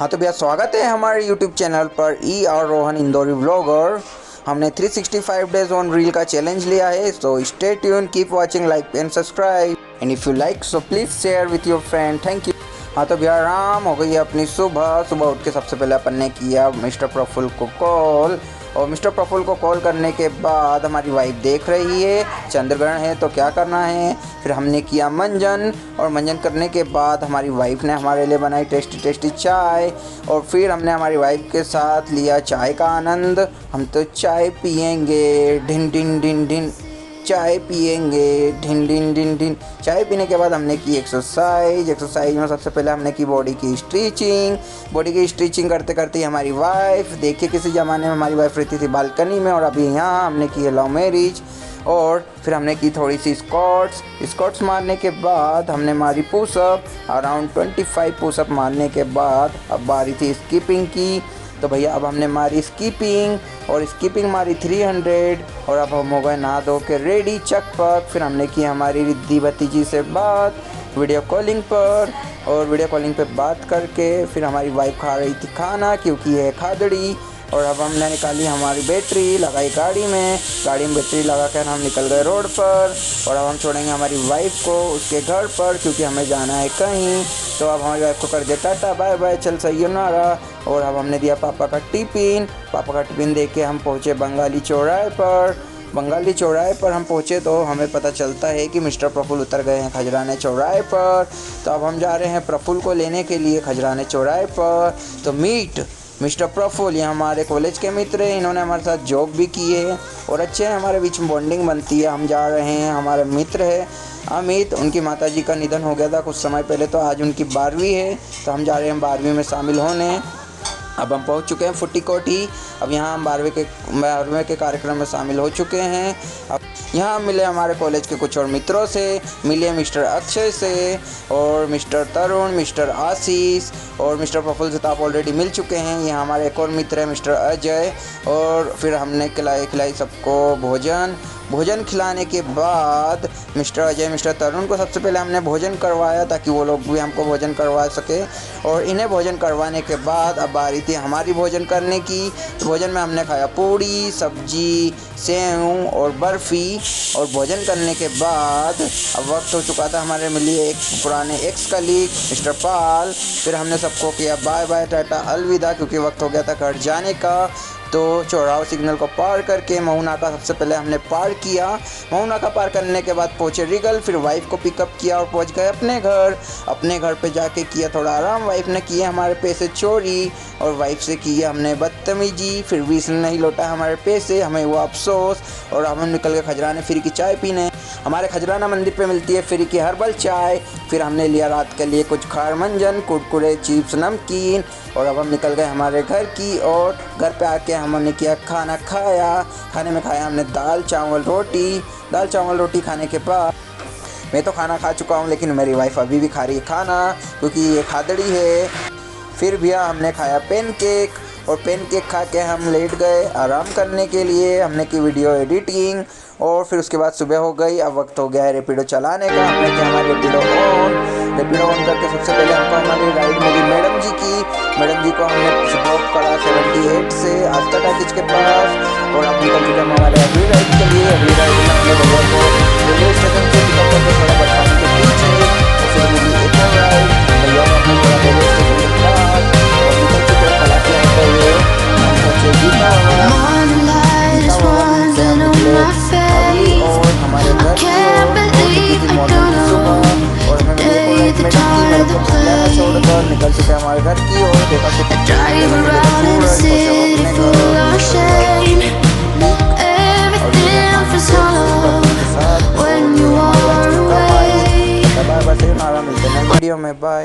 हाँ तो भैया स्वागत है हमारे YouTube चैनल पर E R Rohan Indori vlogger. हमने 365 डेज ऑन रील का चैलेंज लिया है, so stay tune, keep watching, like and subscribe and if you like so please share with your friend. Thank you. हाँ तो भैया आराम हो गई अपनी सुबह उठ के सबसे पहले अपन ने किया मिस्टर प्रफुल्ल को कॉल, और मिस्टर प्रफुल्ल को कॉल करने के बाद हमारी वाइफ देख रही है चंद्रग्रहण है तो क्या करना है। फिर हमने किया मंजन, और मंजन करने के बाद हमारी वाइफ ने हमारे लिए बनाई टेस्टी टेस्टी चाय, और फिर हमने हमारी वाइफ के साथ लिया चाय का आनंद। हम तो चाय पियेंगे ढिन ढिन ढिन ढिन, चाय पियेंगे ढिन ढिन ढिन ढिन। चाय पीने के बाद हमने की एक्सरसाइज में सबसे पहले हमने की बॉडी की स्ट्रेचिंग करते करते हमारी वाइफ देखिए, किसी ज़माने में हमारी वाइफ रहती थी बालकनी में और अभी यहाँ हमने की है लव मैरिज। और फिर हमने की थोड़ी सी स्क्वाट्स मारने के बाद हमने मारी पुशअप, अराउंड 25 पुशअप मारने के बाद अब बारी थी स्किपिंग की। तो भैया अब हमने मारी स्कीपिंग मारी 300, और अब हम हो गए नहा धो के रेडी चकपक। फिर हमने की हमारी रिद्धि भतीजी से बात वीडियो कॉलिंग पर, और वीडियो कॉलिंग पे बात करके फिर हमारी वाइफ खा रही थी खाना क्योंकि है खादड़ी। और अब हमने निकाली हमारी बैटरी, लगाई गाड़ी में बैटरी लगा कर हम निकल गए रोड पर, और अब हम छोड़ेंगे हमारी वाइफ को उसके घर पर क्योंकि हमें जाना है कहीं। तो अब हमारी वाइफ को कर दिया टाटा बाय बाय, चल sayonara। और अब हमने दिया पापा का टिफ़िन दे के हम पहुँचे बंगाली चौराहे पर हम पहुँचे तो हमें पता चलता है कि मिस्टर प्रफुल्ल उतर गए हैं खजराने चौराहे पर। तो अब हम जा रहे हैं प्रफुल्ल को लेने के लिए खजराने चौराहे पर। तो मीट मिस्टर प्रफुल्ल, ये हमारे कॉलेज के मित्र हैं, इन्होंने हमारे साथ जॉब भी की है और अच्छे हैं, हमारे बीच में बॉन्डिंग बनती है। हम जा रहे हैं, हमारे मित्र है अमित, उनकी माताजी का निधन हो गया था कुछ समय पहले, तो आज उनकी 12वीं है, तो हम जा रहे हैं 12वीं में शामिल होने। अब हम पहुंच चुके हैं फुट्टी कोठी। अब यहाँ हम 12वें के कार्यक्रम में शामिल हो चुके हैं। अब यहाँ मिले हमारे कॉलेज के कुछ और मित्रों से, मिले मिस्टर अक्षय से और मिस्टर तरुण, मिस्टर आशीष, और मिस्टर प्रफुल्ल से तो आप ऑलरेडी मिल चुके हैं। यहाँ हमारे एक और मित्र है मिस्टर अजय। और फिर हमने खिलाई सबको भोजन खिलाने के बाद मिस्टर अजय मिस्टर तरुण को सबसे पहले हमने भोजन करवाया ताकि वो लोग भी हमको भोजन करवा सके, और इन्हें भोजन करवाने के बाद अब बारी थी हमारी भोजन करने की। तो भोजन में हमने खाया पूड़ी, सब्जी, सेव और बर्फ़ी। और भोजन करने के बाद अब वक्त हो चुका था हमारे मिलिए एक पुराने एक्स कलीग मिस्टर पाल। फिर हमने सबको किया बाय बाय टाटा अलविदा क्योंकि वक्त हो गया था घर जाने का। तो चौराहा सिग्नल को पार करके महू नाका सबसे पहले हमने पार किया। महू नाका पार करने के बाद पहुँचे रिगल, फिर वाइफ को पिकअप किया और पहुँच गए अपने घर पे जाके किया थोड़ा आराम। वाइफ ने किए हमारे पैसे चोरी और वाइफ से किया हमने बदतमीजी, फिर भी इसने नहीं लौटा हमारे पैसे, हमें हुआ अफसोस। और अब हम निकल गए खजराने फ्री की चाय पीने। हमारे खजराना मंदिर पे मिलती है फ्री की हर्बल चाय। फिर हमने लिया रात के लिए कुछ खार मंजन, कुरकुरे, चिप्स, नमकीन, और अब हम निकल गए हमारे घर की। और घर पे आके हमने किया खाने में खाया हमने दाल चावल रोटी। खाने के बाद मैं तो खाना खा चुका हूँ, लेकिन मेरी वाइफ अभी भी खा रही है खाना क्योंकि ये खादड़ी है। फिर भैया हमने खाया पैनकेक, और पैनकेक खा के हम लेट गए आराम करने के लिए। हमने की वीडियो एडिटिंग, और फिर उसके बाद सुबह हो गई। अब वक्त हो गया है रैपिडो चलाने का। हमने किया हमारा रैपिडो ऑन करके सबसे पहले हमको हमारी राइड मिली मैडम जी को हमने ड्रॉप करा 78 से आस्था टॉकीज के पास, और अब निकल चुके हम हमारे अगली राइड के लिए। अगली राइड में हमने भैया को रेलवे स्टेशन से पिकअप करके थोड़ा बटवानी के पीछे, और फिर मिली एक और राइड भैया को हमने थोड़ा रेलवे स्टेशन के पास, और निकल चुके हैं कलाकी होते हुए हम पहुँचे गीता और हमारे घर की मॉर्निंग सुबह, और हमें छोड़कर निकल चुके हमारे घर की ओर। देखा वीडियो में बाय।